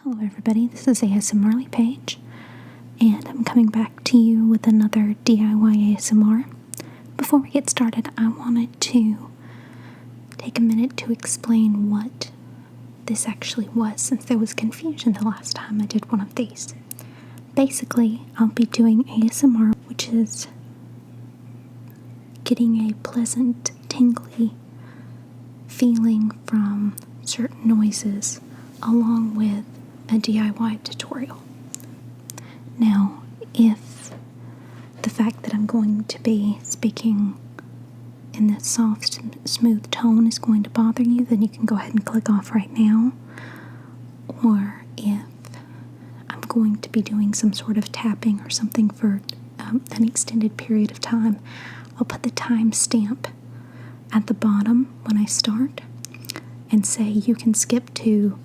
Hello everybody, this is ASMR Paige, and I'm coming back to you with another DIY ASMR. Before we get started, I wanted to take a minute to explain what this actually was, since there was confusion the last time I did one of these. Basically, I'll be doing ASMR, which is getting a pleasant, tingly feeling from certain noises, along with a DIY tutorial. Now, if the fact that I'm going to be speaking in this soft, smooth tone is going to bother you, then you can go ahead and click off right now. Or if I'm going to be doing some sort of tapping or something for an extended period of time, I'll put the time stamp at the bottom when I start and say you can skip to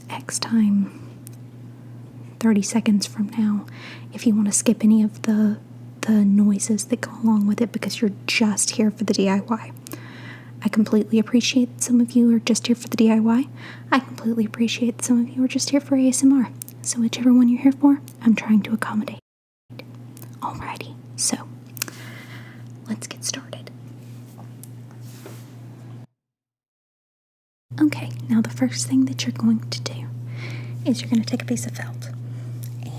X time, 30 seconds from now, if you want to skip any of the noises that go along with it, because you're just here for the DIY. I completely appreciate some of you are just here for the DIY. I completely appreciate some of you are just here for ASMR. So whichever one you're here for, I'm trying to accommodate. Alrighty, so let's get started. Okay, now the first thing that you're going to do is you're going to take a piece of felt,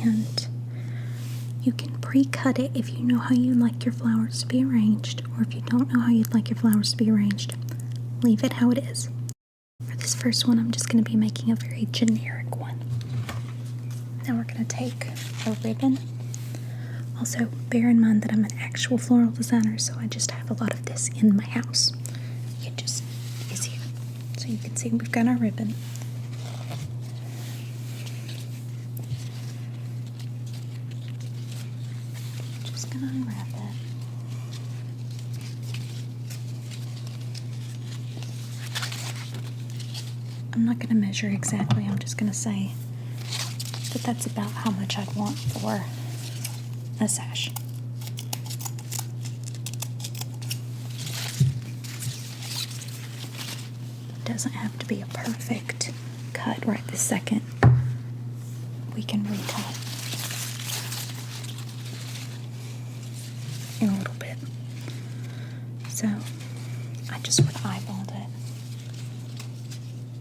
and you can pre-cut it if you know how you'd like your flowers to be arranged, or if you don't know how you'd like your flowers to be arranged, leave it how it is. For this first one, I'm just going to be making a very generic one. Now we're going to take a ribbon. Also, bear in mind that I'm an actual floral designer, so I just have a lot of this in my house. It just is here. So you can see we've got our ribbon. Just gonna unwrap it. I'm not gonna measure exactly, I'm just gonna say that that's about how much I'd want for a sash. Doesn't have to be a perfect cut right this second. We can recut in a little bit. So I just would eyeballed it,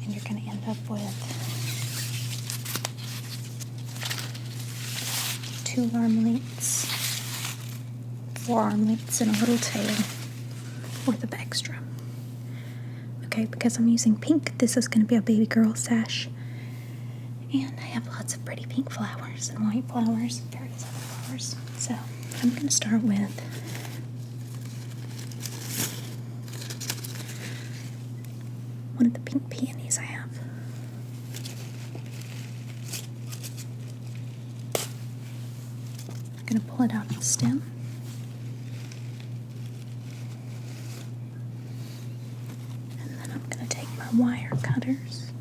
and you're going to end up with 2 arm lengths, 4 arm lengths, and a little tail worth of extra. Okay, because I'm using pink, this is going to be a baby girl sash. And I have lots of pretty pink flowers and white flowers and various other flowers. So I'm going to start with one of the pink peonies I have. I'm going to pull it out of the stem. Wire cutters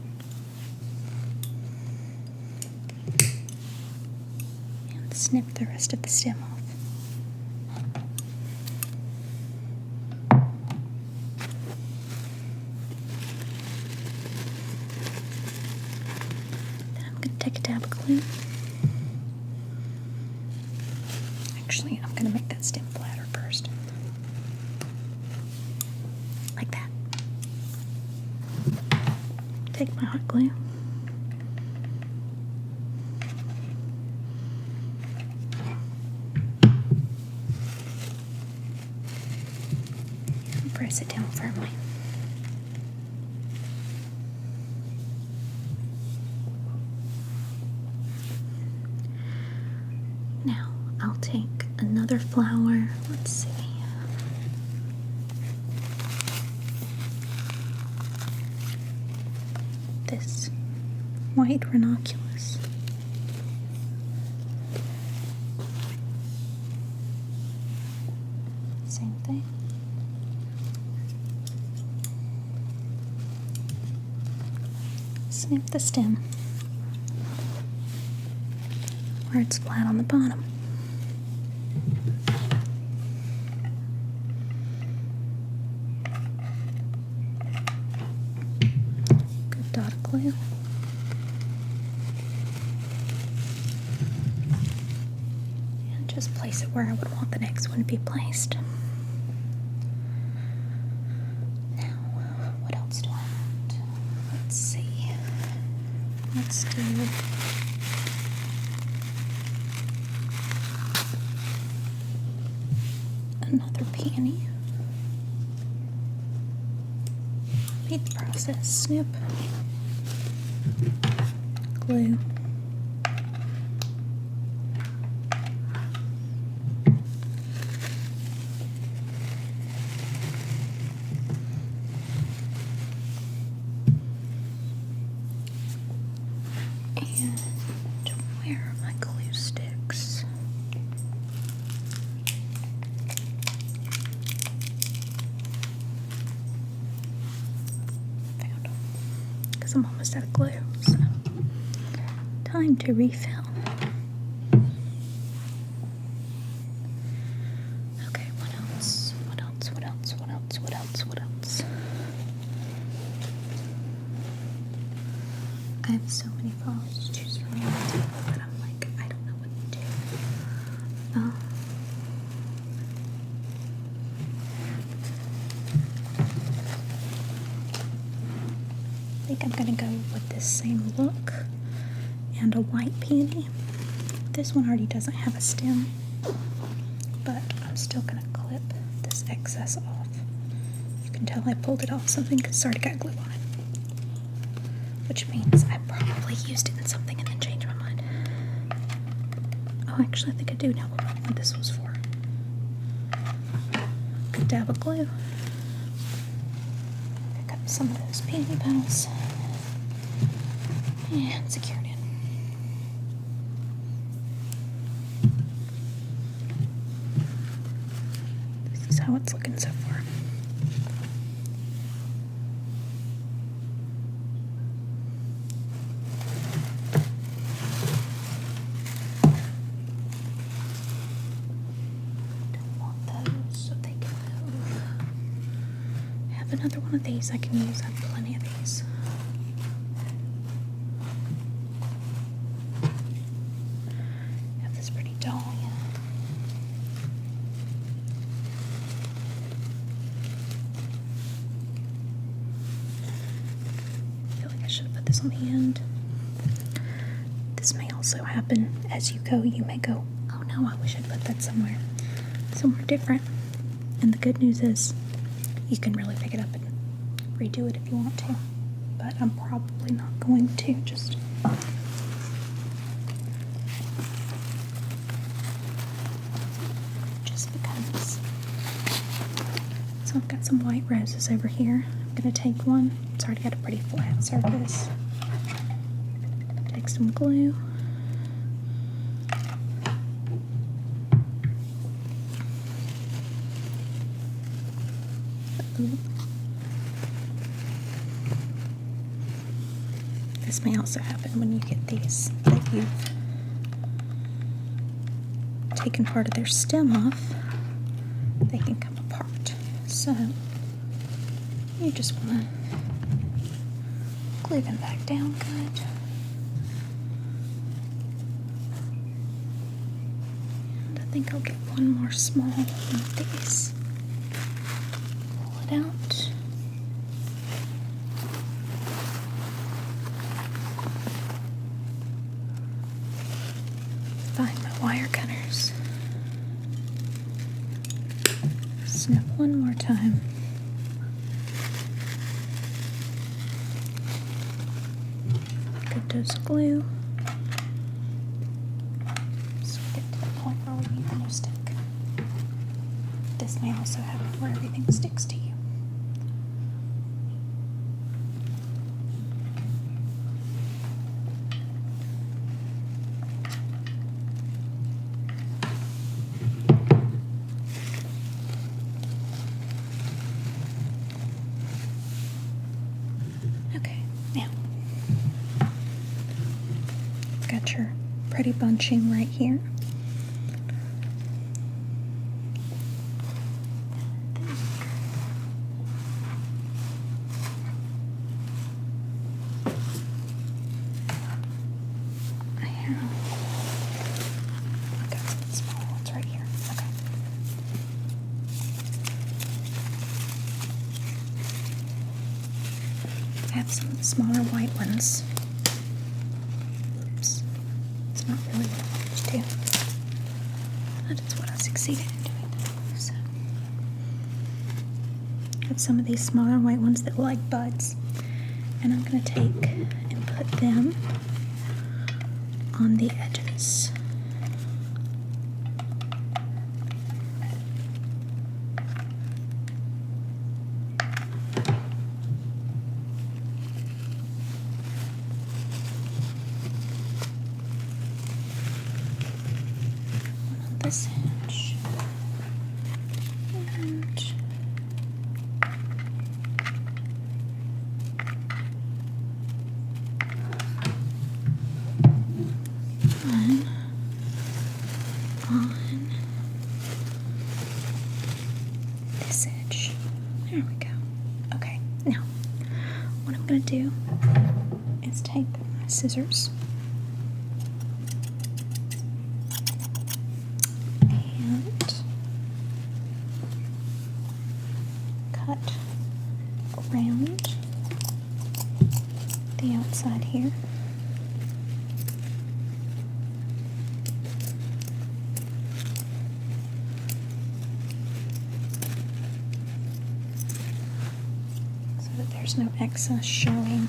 and snip the rest of the stem off. Then I'm going to take a dab of glue. Actually, I'm going to make that stem flatter first. Like that. Take my hot glue. And press it down firmly. Now I'll take another flower. Let's see. This white ranunculus. Same thing. Snip the stem where it's flat on the bottom. Good dot of glue. just place it where I would want the next one to be placed. Now, what else do I want? Let's see. Let's do another peony. Repeat the process. Snip, glue, and where are my glue sticks? Found them. Because I'm almost out of glue, so time to refill. Okay, what else? What else? What else? What else? What else? What else? I have so many flowers to choose from on the table that I'm like, I don't know what to do. I think I'm gonna go with this same look and a white peony. This one already doesn't have a stem, but I'm still gonna clip this excess off. You can tell I pulled it off something because it's already got glue on it, which means I probably used it in something and then changed my mind. Oh, actually, I think I do know what this was for. Good dab of glue. Pick up some of those peony petals and secure it in. This is how it's looking so far. Don't want those so they can move. I have another one of these I can use. I have plenty of these. I have this pretty dahlia. I feel like I should have put this on the end. This may also happen as you go. You may go, oh no, I wish I'd put that somewhere different. And the good news is you can really pick it up and redo it if you want to. But I'm probably not going to, just because. So I've got some white roses over here. I'm going to take one. It's already got a pretty flat surface. Take some glue. This may also happen when you get these that you've taken part of their stem off. They can come apart. So you just want to glue them back down good. And I think I'll get one more small one of these. Pull it out. Find my wire cutters. Snip one more time. Good dose of glue. So we get to the point where we need the new stick. This may also have it where everything sticks to you. Got your pretty bunching right here. I got some small ones have some of the smaller white ones. Oops. It's not really what I wanted to do. That is what I succeeded in doing. So, I have some of these smaller white ones that look like buds. And I'm going to take and put them on the edges. This edge and one on this edge. There we go. Okay, now what I'm going to do is take my scissors and cut around the outside here. So that there's no excess showing.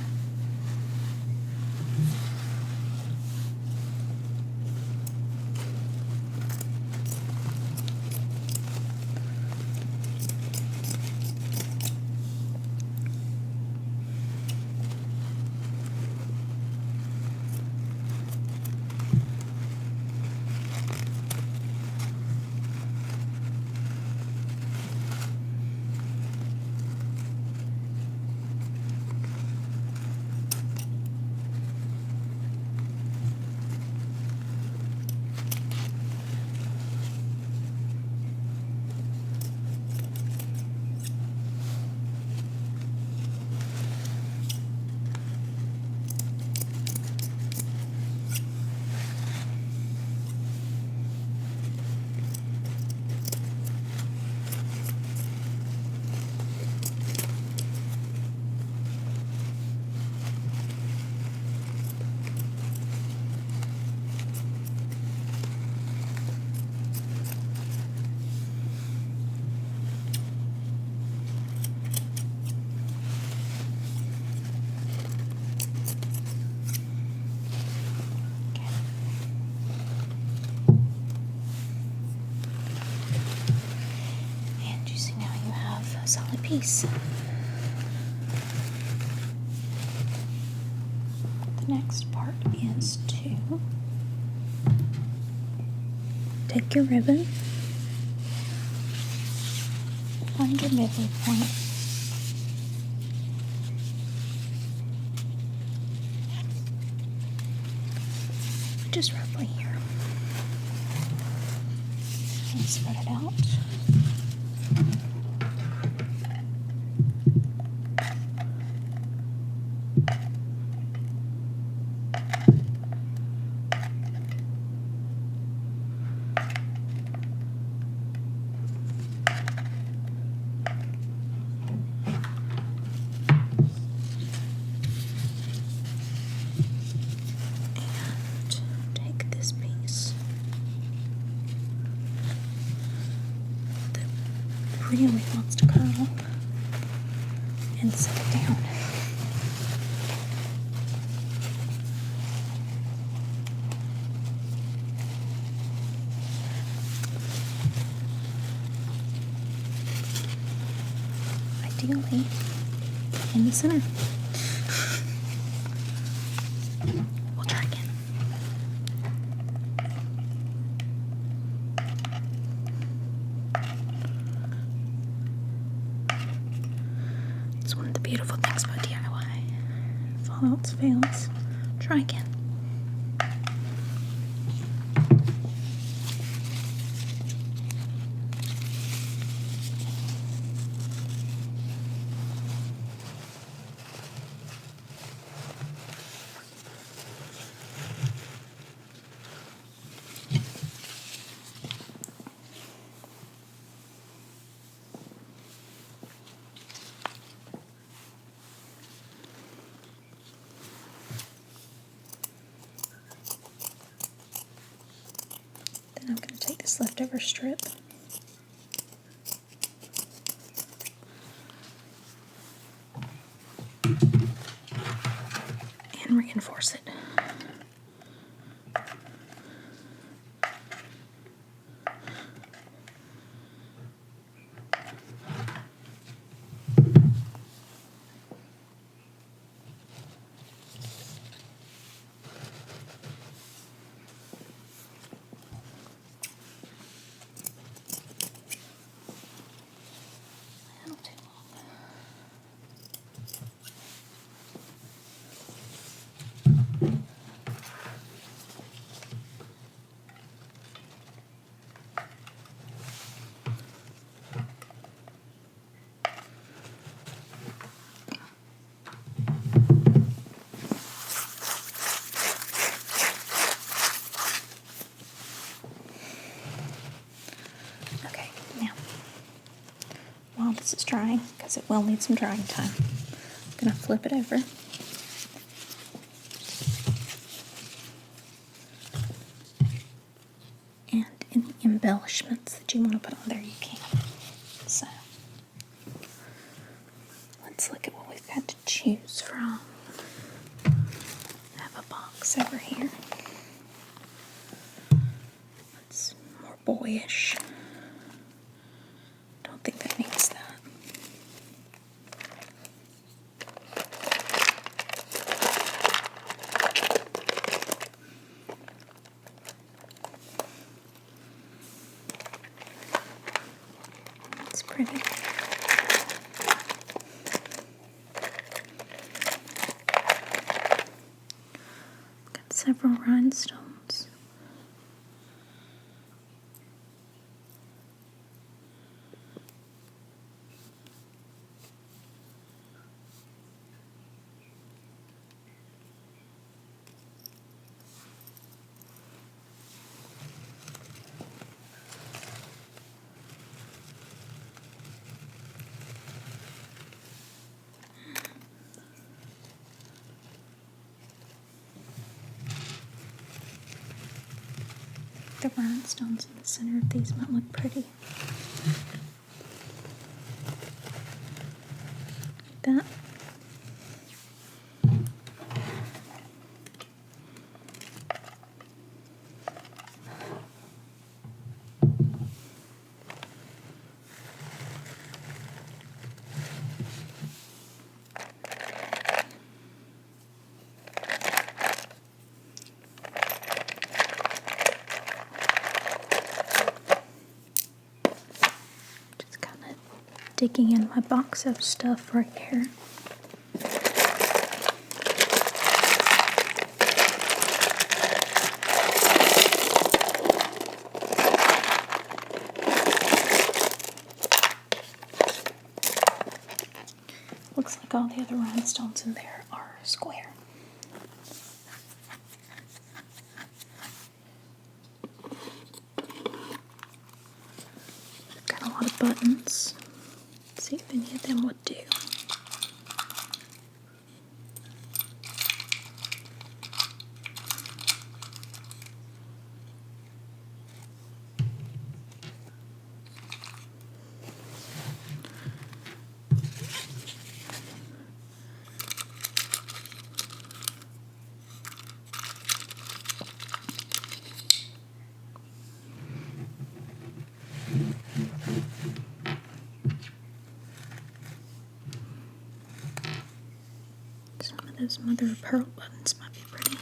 Solid piece. The next part is to take your ribbon, find your midway point, just roughly here, and spread it out. Take this piece that really wants to curl and set it down. Ideally in the center. We'll try again. It's one of the beautiful things about DIY. If all else fails, try again. And I'm going to take this leftover strip and reinforce it. Okay, now, while this is drying, because it will need some drying time, I'm going to flip it over. And any embellishments that you want to put on there, you can. So, let's look at what we've got to choose from. I have a box over here. It's more boyish. Don't think that needs that. It's pretty. Got several rhinestones. The rhinestones in the center of these might look pretty. Like that. Just kind of digging in my box of stuff right here. Looks like all the other rhinestones in there are square. Got a lot of buttons. Let's see if any of them would do. Some of those mother of pearl buttons might be pretty.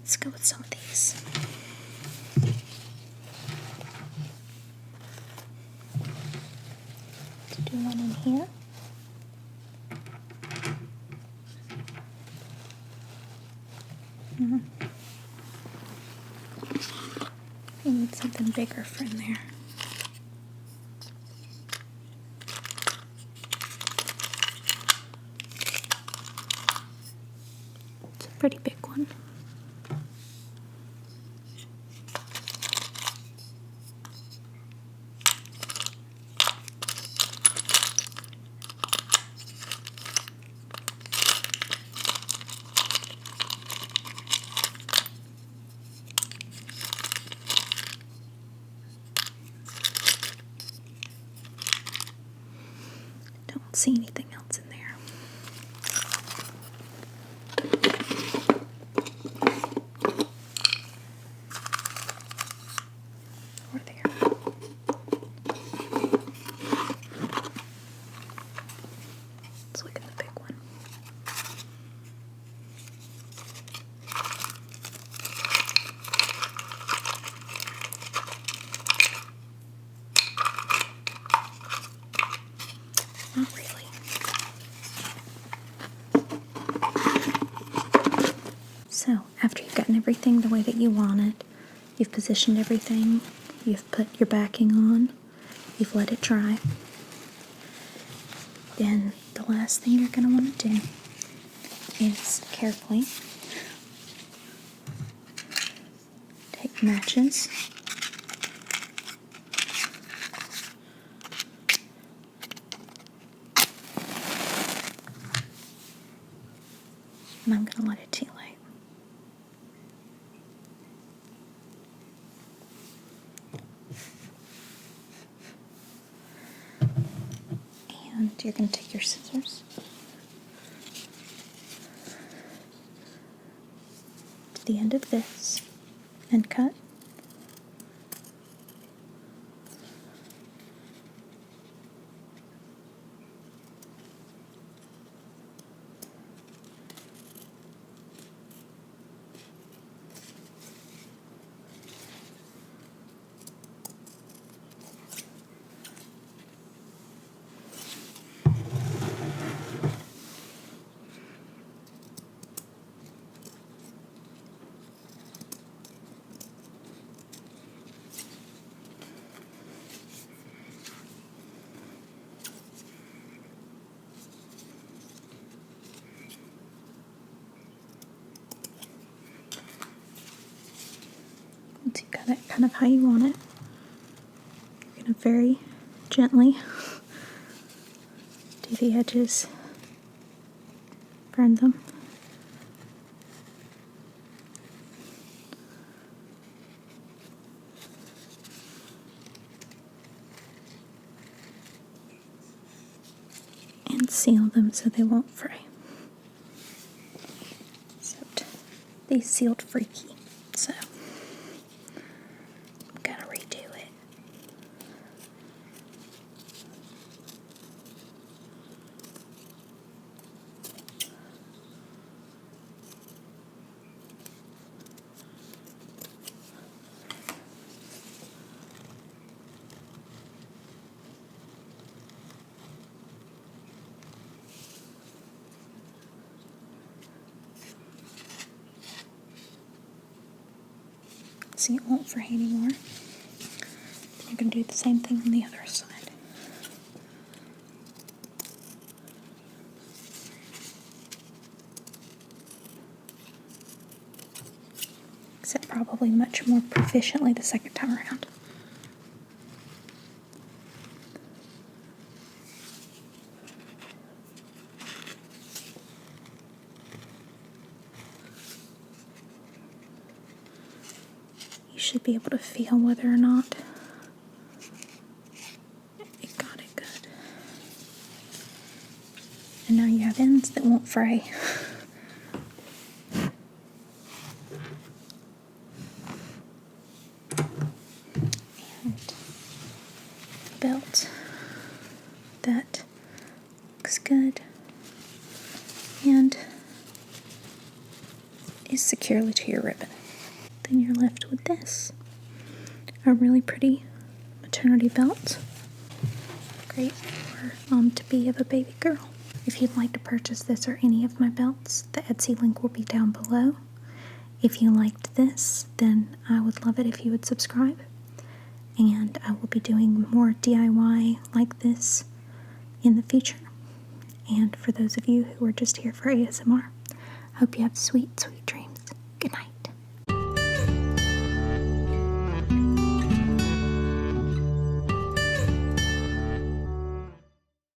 Let's go with some of these. do one in here. You need something bigger for in there. It's a pretty big one. Don't see anything else in there. Or there. Let's look at the big one. Not really. So, after you've gotten everything the way that you want it, you've positioned everything, you've put your backing on, you've let it dry, then the last thing you're going to want to do is carefully take matches and I'm going to let it tea light. And you're going to take your scissors to the end of this and cut. Once you've got it kind of how you want it, you're going to very gently do the edges, burn them. And seal them so they won't fray. So they sealed freaky, so I'm gonna redo it. See, it won't fray anymore. You're going to do the same thing on the other side. Except probably much more proficiently the second time around. Should be able to feel whether or not it got it good. And now you have ends that won't fray. And belt that looks good and is securely to your ribbon. Then you're left with this, a really pretty maternity belt. Great for her to be of a baby girl. If you'd like to purchase this or any of my belts, the Etsy link will be down below. If you liked this, then I would love it if you would subscribe. And I will be doing more DIY like this in the future. And for those of you who are just here for ASMR, I hope you have sweet, sweet dreams. Good night.